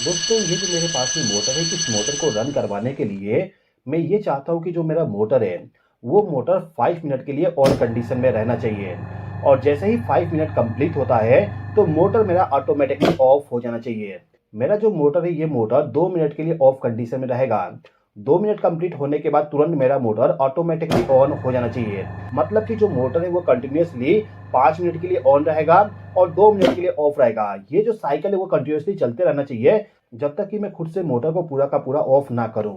दोस्तों ये जो मेरे पास में मोटर है, इस मोटर को रन करवाने के लिए मैं ये चाहता हूँ कि जो मेरा मोटर है वो मोटर 5 मिनट के लिए ऑन कंडीशन में रहना चाहिए। और जैसे ही 5 मिनट कंप्लीट होता है तो मोटर मेरा ऑटोमेटिकली ऑफ हो जाना चाहिए। मेरा जो मोटर है ये मोटर 2 मिनट के लिए ऑफ कंडीशन में रहेगा। 2 मिनट कंप्लीट होने के बाद तुरंत मेरा मोटर ऑटोमेटिकली ऑन हो जाना चाहिए। मतलब कि जो मोटर है वो कंटिन्यूअसली 5 मिनट के लिए ऑन रहेगा और 2 मिनट के लिए ऑफ रहेगा। ये जो साइकिल है वो कंटिन्यूअसली चलते रहना चाहिए जब तक कि मैं खुद से मोटर को पूरा का पूरा ऑफ ना करूं।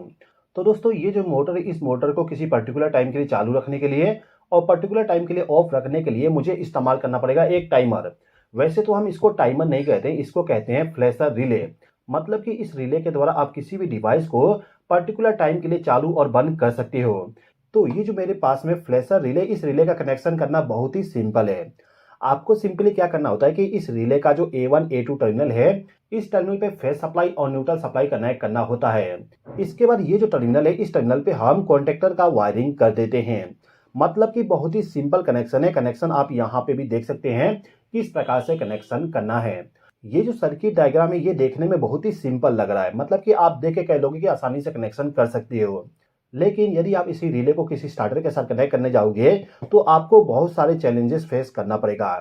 तो दोस्तों ये जो मोटर है इस मोटर को किसी पर्टिकुलर टाइम के लिए चालू रखने के लिए और पर्टिकुलर टाइम के लिए ऑफ रखने के लिए मुझे इस्तेमाल करना पड़ेगा एक टाइमर। वैसे तो हम इसको टाइमर नहीं कहते, इसको कहते हैं फ्लैशर रिले। मतलब कि इस रिले के द्वारा आप किसी भी डिवाइस को पर्टिकुलर टाइम के लिए चालू और बंद कर सकते हो। तो ये जो मेरे पास में फ्लैशर रिले, इस रिले का कनेक्शन करना बहुत ही सिंपल है। आपको सिंपली क्या करना होता है कि इस रिले का जो A1 A2 टर्मिनल है, इस टर्मिनल पे फेज सप्लाई और न्यूट्रल सप्लाई कनेक्ट करना होता है। इसके बाद ये जो टर्मिनल है, इस टर्मिनल पे हम कॉन्टेक्टर का वायरिंग कर देते हैं। मतलब कि बहुत ही सिंपल कनेक्शन है। कनेक्शन आप यहाँ पे भी देख सकते हैं किस प्रकार से कनेक्शन करना है। ये जो सर्किट डायग्राम है ये देखने में बहुत ही सिंपल लग रहा है, मतलब कि आप देख के कह लोगे कि आसानी से कनेक्शन कर सकते हो। लेकिन यदि आप इसी रिले को किसी स्टार्टर के साथ कनेक्ट करने जाओगे तो आपको बहुत सारे चैलेंजेस फेस करना पड़ेगा।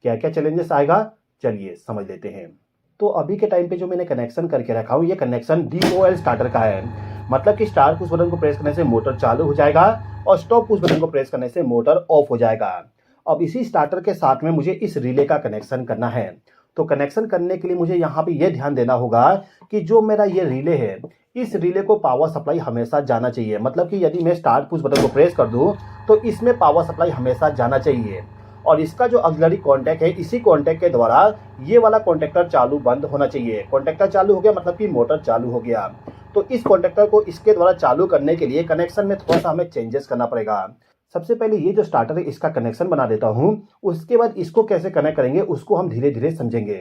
क्या क्या चैलेंजेस आएगा, चलिए समझ लेते हैं। तो अभी के टाइम पे जो मैंने कनेक्शन करके रखा हूँ ये कनेक्शन DOL स्टार्टर का है। मतलब कि स्टार पुश बटन को प्रेस करने से मोटर चालू हो जाएगा और स्टॉप पुश बटन को प्रेस करने से मोटर ऑफ हो जाएगा। अब इसी स्टार्टर के साथ में मुझे इस रिले का कनेक्शन करना है। तो कनेक्शन करने के लिए मुझे यहाँ पे ये ध्यान देना होगा कि जो मेरा ये रिले है, इस रिले को पावर सप्लाई हमेशा जाना चाहिए। मतलब कि यदि मैं स्टार्ट पुश बटन को प्रेस कर दूं तो इसमें पावर सप्लाई हमेशा जाना चाहिए। और इसका जो ऑक्सिलरी कॉन्टैक्ट है, इसी कॉन्टैक्ट के द्वारा ये वाला कॉन्टैक्टर चालू बंद होना चाहिए। कॉन्टैक्टर चालू हो गया मतलब कि मोटर चालू हो गया। तो इस कॉन्टैक्टर को इसके द्वारा चालू करने के लिए कनेक्शन में थोड़ा सा हमें चेंजेस करना पड़ेगा। सबसे पहले ये जो स्टार्टर है इसका कनेक्शन बना देता हूँ, उसके बाद इसको कैसे कनेक्ट करेंगे उसको हम धीरे धीरे समझेंगे।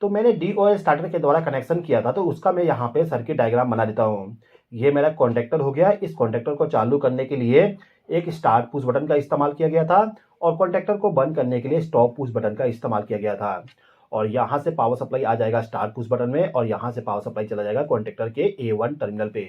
तो मैंने DOL स्टार्टर के द्वारा कनेक्शन किया था तो उसका मैं यहाँ पे सर्किट डायग्राम बना देता हूँ। ये मेरा कॉन्टैक्टर हो गया। इस कॉन्टैक्टर को चालू करने के लिए एक स्टार्ट पुश बटन का इस्तेमाल किया गया था और कॉन्टैक्टर को बंद करने के लिए स्टॉप पुश बटन का इस्तेमाल किया गया था। और यहाँ से पावर सप्लाई आ जाएगा स्टार्ट पुश बटन में और यहाँ से पावर सप्लाई चला जाएगा कॉन्टैक्टर के A1 टर्मिनल पे।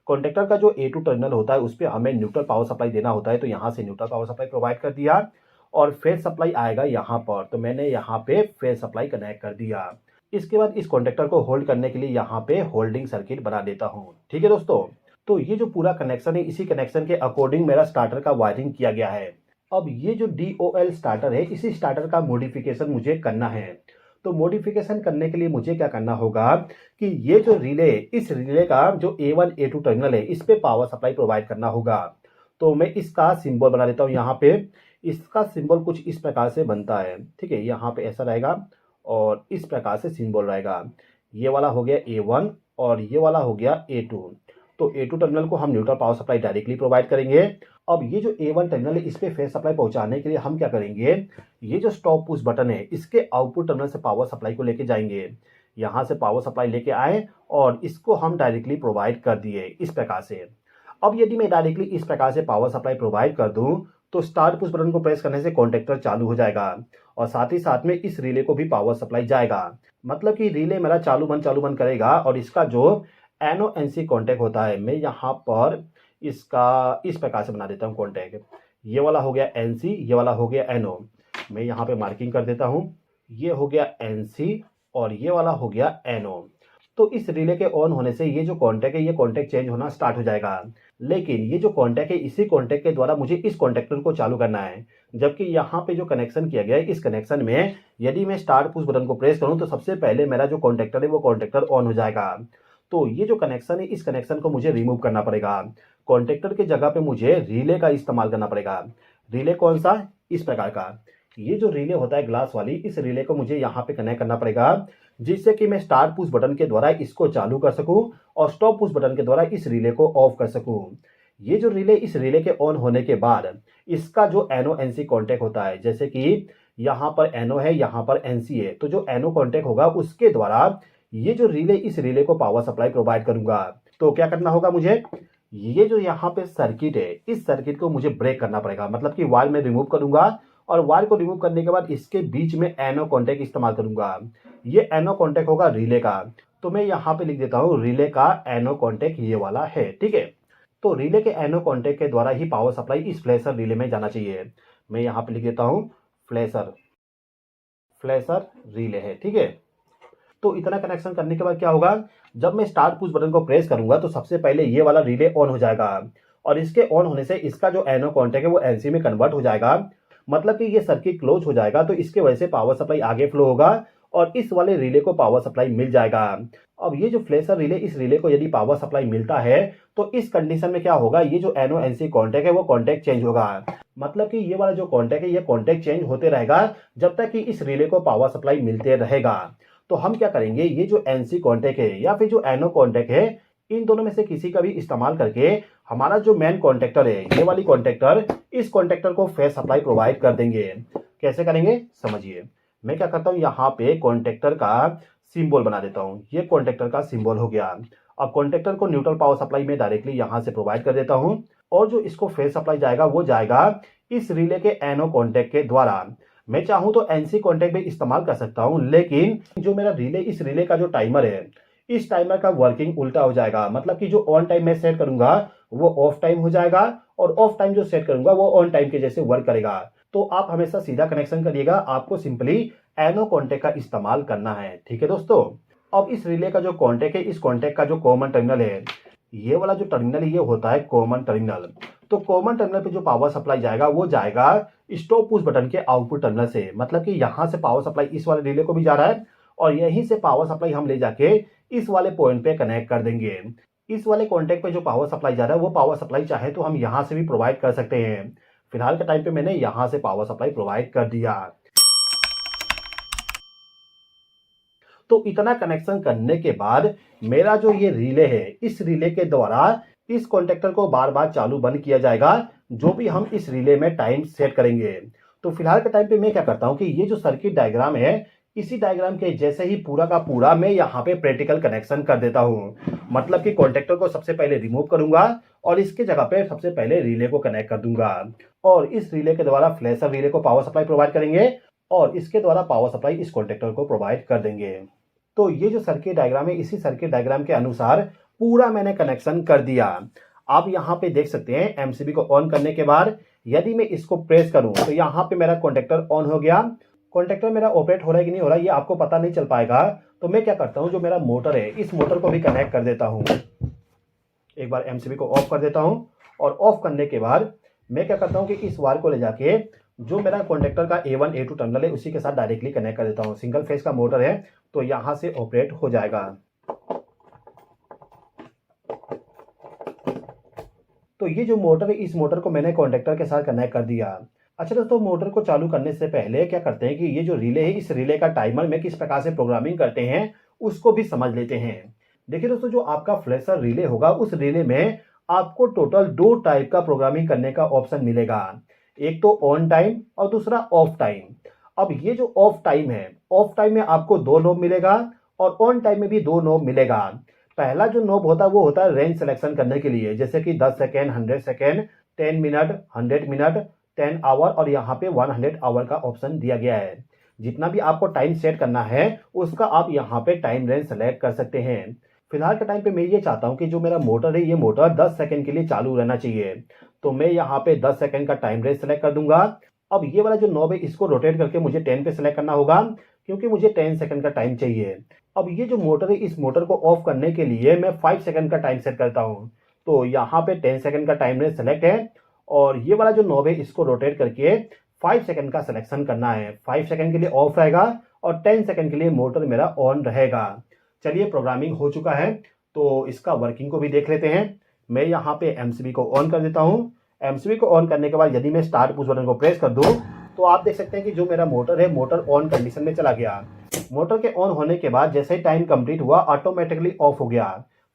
कॉन्टैक्टर का जो A2 टर्मिनल होता है उस पर हमें न्यूट्रल पावर सप्लाई देना होता है, तो यहाँ से न्यूट्रल पावर सप्लाई प्रोवाइड कर दिया और फेज सप्लाई आएगा यहाँ पर, तो मैंने यहाँ पे फेज सप्लाई कनेक्ट कर दिया। इसके बाद इस कॉन्टैक्टर को होल्ड करने के लिए यहाँ पे होल्डिंग सर्किट बना देता हूँ। ठीक है दोस्तों, तो ये जो पूरा कनेक्शन है इसी कनेक्शन के अकॉर्डिंग मेरा स्टार्टर का वायरिंग किया गया है। अब ये जो DOL स्टार्टर है, इसी स्टार्टर का मॉडिफिकेशन मुझे करना है। तो मॉडिफिकेशन करने के लिए मुझे क्या करना होगा कि ये जो रिले, इस रिले का जो A1 A2 टर्मिनल है इस पे पावर सप्लाई प्रोवाइड करना होगा। तो मैं इसका सिंबल बना देता हूँ यहाँ पे। इसका सिंबल कुछ इस प्रकार से बनता है। ठीक है, यहाँ पे ऐसा रहेगा और इस प्रकार से सिंबल रहेगा। ये वाला हो गया A1 और ये वाला हो गया A2। तो A2 टर्मिनल को हम neutral power supply directly provide करेंगे। अब ये जो A1 टर्मिनल है इस पे फेज सप्लाई पहुंचाने के लिए हम क्या करेंगे, ये जो स्टॉप पुश बटन है इसके आउटपुट टर्मिनल से पावर सप्लाई को लेके जाएंगे। यहाँ से पावर सप्लाई लेके आए और इसको हम डायरेक्टली प्रोवाइड कर दिए इस प्रकार से। अब यदि मैं डायरेक्टली इस प्रकार से पावर सप्लाई प्रोवाइड कर दूं तो स्टार्ट पुश बटन को प्रेस करने से कॉन्टैक्टर चालू हो जाएगा और साथ ही साथ में इस रिले को भी पावर सप्लाई जाएगा। मतलब कि रिले मेरा चालू बंद करेगा और इसका जो NO-NC कॉन्टैक्ट होता है, मैं यहाँ पर इसका इस प्रकार से बना देता हूँ कॉन्टैक्ट। ये वाला हो गया NC, ये वाला हो गया NO। मैं यहाँ पे मार्किंग कर देता हूँ। ये हो गया NC और ये वाला हो गया NO। तो इस रिले के ऑन होने से ये जो कॉन्टैक्ट है ये कॉन्टैक्ट चेंज होना स्टार्ट हो जाएगा। लेकिन ये जो कॉन्टैक्ट है इसी कॉन्टैक्ट के द्वारा मुझे इस कॉन्टैक्टर को चालू करना है। जबकि यहाँ पे जो कनेक्शन किया गया है इस कनेक्शन में यदि मैं स्टार्ट पुश बटन को प्रेस करूँ तो सबसे पहले मेरा जो कॉन्टैक्टर है वो कॉन्टैक्टर ऑन हो जाएगा। तो ये जो कनेक्शन है इस कनेक्शन को मुझे रिमूव करना पड़ेगा। कॉन्टैक्टर के जगह पे मुझे रिले का इस्तेमाल करना पड़ेगा। रिले कौन सा, इस प्रकार का। ये जो रिले होता है ग्लास वाली, इस रिले को मुझे यहाँ पे कनेक्ट करना पड़ेगा जिससे कि मैं स्टार्ट पुश बटन के द्वारा इसको चालू कर सकूं और स्टॉप पुश बटन के द्वारा इस रिले को ऑफ कर सकूं। ये जो रिले, इस रिले के ऑन होने के बाद इसका जो NO-NC कॉन्टैक्ट होता है, जैसे कि यहाँ पर NO है, यहाँ पर NC है, तो जो NO कॉन्टैक्ट होगा उसके द्वारा ये जो रिले, इस रिले को पावर सप्लाई प्रोवाइड करूंगा। तो क्या करना होगा मुझे, ये जो यहाँ पे सर्किट है इस सर्किट को मुझे ब्रेक करना पड़ेगा। मतलब कि वायर में रिमूव करूंगा और वायर को रिमूव करने के बाद इसके बीच में NO कॉन्टैक्ट इस्तेमाल करूंगा। ये NO कॉन्टैक्ट होगा रिले का। तो मैं यहाँ पे लिख देता हूँ रिले का एनो कॉन्टैक्ट ये वाला है, ठीक है। तो रिले के एनो कॉन्टैक्ट के द्वारा ही पावर सप्लाई इस फ्लैशर रिले में जाना चाहिए। मैं यहाँ पे लिख देता हूँ फ्लैशर फ्लैशर रिले है, ठीक है। तो इतना कनेक्शन करने के बाद क्या होगा, जब मैं स्टार्ट पुश बटन को प्रेस करूंगा तो सबसे पहले ये वाला रिले ऑन हो जाएगा और इसके ऑन होने से इसका जो एनो कॉन्टैक्ट है वो एनसी में कन्वर्ट हो जाएगा। मतलब कि ये सर्किट क्लोज हो जाएगा, तो इसके वजह से पावर सप्लाई आगे फ्लो होगा और इस वाले रिले को पावर सप्लाई मिल जाएगा। अब ये जो फ्लैशर रिले, इस रिले को यदि पावर सप्लाई मिलता है तो इस कंडीशन में क्या होगा, ये जो एनो एनसी कॉन्टैक्ट है वो कॉन्टैक्ट चेंज होगा। मतलब कि ये वाला जो कॉन्टैक्ट है ये कॉन्टैक्ट चेंज होते रहेगा जब तक कि इस रिले को पावर सप्लाई मिलते रहेगा। तो हम क्या करेंगे, ये जो एनसी कॉन्टैक्ट है या फिर जो एनो कॉन्टैक्ट है, इन दोनों में से किसी का भी इस्तेमाल करके हमारा जो मेन कॉन्टैक्टर है, ये वाली कॉन्टैक्टर, इस कॉन्टैक्टर को फेस सप्लाई प्रोवाइड कर देंगे। कैसे करेंगे समझिए। मैं क्या करता हूँ, यहाँ पे कॉन्टैक्टर का सिंबल बना देता हूँ। ये कॉन्टैक्टर का सिंबल हो गया। अब कॉन्टैक्टर को न्यूट्रल पावर सप्लाई में डायरेक्टली यहाँ से प्रोवाइड कर देता हूँ और जो इसको फेस सप्लाई जाएगा वो जाएगा इस रिले के एनो कॉन्टैक्ट के द्वारा। मैं चाहूं तो एनसी कॉन्टैक्ट भी इस्तेमाल कर सकता हूं, लेकिन जो मेरा रिले, इस रिले का जो टाइमर है, इस टाइमर का वर्किंग उल्टा हो जाएगा। मतलब कि जो ऑन टाइम मैं सेट करूंगा वो ऑफ टाइम हो जाएगा और ऑफ टाइम जो सेट करूंगा वो ऑन टाइम के जैसे वर्क करेगा। तो आप हमेशा सीधा कनेक्शन करिएगा, आपको सिंपली एनो कॉन्टैक्ट का इस्तेमाल करना है, ठीक है दोस्तों। अब इस रिले का जो कॉन्टैक्ट है, इस कॉन्टैक्ट का जो कॉमन टर्मिनल है, ये वाला जो टर्मिनल ये होता है कॉमन टर्मिनल। तो कॉमन टर्मिनल पे जो पावर सप्लाई जाएगा वो जाएगा स्टॉप पुश बटन के आउटपुट टर्मिनल से। मतलब कि यहाँ से पावर सप्लाई इस वाले रिले को भी जा रहा है और यहीं से पावर सप्लाई हम ले जाके इस वाले पॉइंट पे कनेक्ट कर देंगे। इस वाले कॉन्टैक्ट पे जो पावर सप्लाई जा रहा है वो पावर सप्लाई चाहे तो हम यहाँ से भी प्रोवाइड कर सकते हैं। फिलहाल के टाइम पे मैंने यहाँ से पावर सप्लाई प्रोवाइड कर दिया। तो इतना कनेक्शन करने के बाद मेरा जो ये रिले है, इस रिले के द्वारा इस कॉन्टैक्टर को बार बार चालू बंद किया जाएगा जो भी हम इस रिले में टाइम सेट करेंगे। तो फिलहाल के टाइम पे मैं क्या करता हूं कि ये जो सर्किट डायग्राम है, इसी डायग्राम के जैसे ही पूरा का पूरा मैं यहाँ पे प्रैक्टिकल कनेक्शन कर देता हूँ। मतलब कि कॉन्टैक्टर को सबसे पहले रिमूव करूंगा और इसके जगह पे सबसे पहले रिले को कनेक्ट कर दूंगा और इस रिले के द्वारा फ्लैशर रिले को पावर सप्लाई प्रोवाइड करेंगे और इसके द्वारा पावर सप्लाई इस कॉन्टैक्टर को प्रोवाइड कर देंगे। तो ये जो सर्किट डायग्राम है, इसी सर्किट डायग्राम के अनुसार पूरा मैंने कनेक्शन कर दिया। आप यहाँ पे देख सकते हैं एमसीबी को ऑन करने के बाद यदि मैं इसको प्रेस करूं तो यहाँ पे मेरा कॉन्टैक्टर ऑन हो गया। कॉन्टैक्टर मेरा ऑपरेट हो रहा है कि नहीं हो रहा है ये आपको पता नहीं चल पाएगा। तो मैं क्या करता हूँ, जो मेरा मोटर है इस मोटर को भी कनेक्ट कर देता हूँ। एक बार एमसीबी को ऑफ कर देता हूँ और ऑफ करने के बाद मैं क्या करता हूँ कि इस वायर को ले जाके जो मेरा कॉन्टैक्टर का A1 A2 टर्मिनल है उसी के साथ डायरेक्टली कनेक्ट कर देता हूँ। सिंगल फेज का मोटर है तो यहाँ से ऑपरेट हो जाएगा। तो ये जो मोटर है, इस मोटर को मैंने कॉन्टैक्टर के साथ कनेक्ट कर दिया। अच्छा दोस्तों, मोटर को चालू करने से पहले क्या करते हैं कि ये जो रिले है, इस रिले का टाइमर में किस प्रकार से प्रोग्रामिंग करते हैं उसको भी समझ लेते हैं। देखिए दोस्तों, जो आपका फ्लैशर रिले होगा उस रिले में आपको टोटल 2 टाइप का प्रोग्रामिंग करने का ऑप्शन मिलेगा। एक तो ऑन टाइम और दूसरा ऑफ टाइम। अब ये जो ऑफ टाइम है, ऑफ टाइम में आपको 2 नोब मिलेगा और ऑन टाइम में भी 2 नोब मिलेगा। पहला जो नोब होता है वो होता है रेंज सिलेक्शन करने के लिए, जैसे कि 10 second, 100 second, 10 minute, 100 minute, 10 hour और यहाँ पे 100 आवर का ऑप्शन दिया गया है। जितना भी आपको टाइम सेट करना है उसका आप यहाँ पे टाइम रेंज सेलेक्ट कर सकते हैं। फिलहाल के टाइम पे मैं ये चाहता हूँ कि जो मेरा मोटर है, ये मोटर 10 सेकेंड के लिए चालू रहना चाहिए। तो मैं यहाँ पे 10 सेकेंड का टाइम रेंज सेलेक्ट कर दूंगा। अब ये वाला जो नॉब है इसको रोटेट करके मुझे 10 पे सेलेक्ट करना होगा क्योंकि मुझे 10 सेकंड का टाइम चाहिए। अब ये जो मोटर है, इस मोटर को ऑफ करने के लिए मैं 5 सेकंड का टाइम सेट करता हूँ। तो यहाँ पे 10 सेकंड का टाइम रेंज सेलेक्ट है और ये वाला जो नॉब है इसको रोटेट करके 5 सेकंड का सिलेक्शन करना है। 5 सेकंड के लिए ऑफ रहेगा और 10 सेकंड के लिए मोटर मेरा ऑन रहेगा। चलिए, प्रोग्रामिंग हो चुका है तो इसका वर्किंग को भी देख लेते हैं। मैं यहाँ पे एमसीबी को ऑन कर देता हूँ। एमसीबी को ऑन करने के बाद यदि मैं स्टार्ट पुश बटन को प्रेस कर दूं तो आप देख सकते हैं कि जो मेरा मोटर है, मोटर ऑन कंडीशन में चला गया। मोटर के ऑन होने के बाद जैसे ही टाइम कंप्लीट हुआ ऑटोमेटिकली ऑफ हो गया।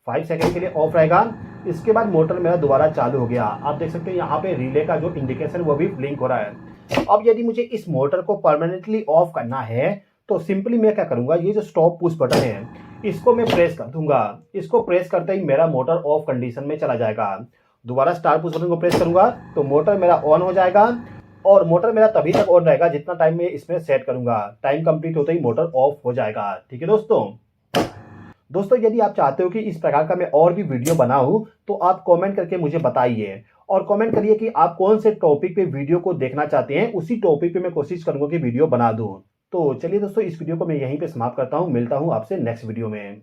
5 सेकंड के लिए ऑफ रहेगा। इसके बाद मोटर मेरा दोबारा चालू हो गया। आप देख सकते हैं यहाँ पे रिले का जो इंडिकेशन वो भी ब्लिंक हो रहा है। अब यदि मुझे इस मोटर को परमानेंटली ऑफ करना है तो सिंपली मैं क्या करूंगा, ये जो स्टॉप पुश बटन है इसको मैं प्रेस कर दूंगा। इसको प्रेस करते ही मेरा मोटर ऑफ कंडीशन में चला जाएगा। दोबारा स्टार्ट पुश बटन को प्रेस करूंगा तो मोटर मेरा ऑन हो जाएगा और मोटर मेरा तभी तक ऑन रहेगा जितना टाइम मैं इसमें सेट करूंगा। टाइम कंप्लीट होते ही मोटर ऑफ हो जाएगा। ठीक है दोस्तों, दोस्तों यदि आप चाहते हो कि इस प्रकार का मैं और भी वीडियो बनाऊं तो आप कमेंट करके मुझे बताइए और कमेंट करिए कि आप कौन से टॉपिक पे वीडियो को देखना चाहते हैं। उसी टॉपिक पे मैं कोशिश करूंगा कि वीडियो बना दूं। तो चलिए दोस्तों, इस वीडियो को मैं यहीं पे समाप्त करता हूं। मिलता हूं आपसे नेक्स्ट वीडियो में।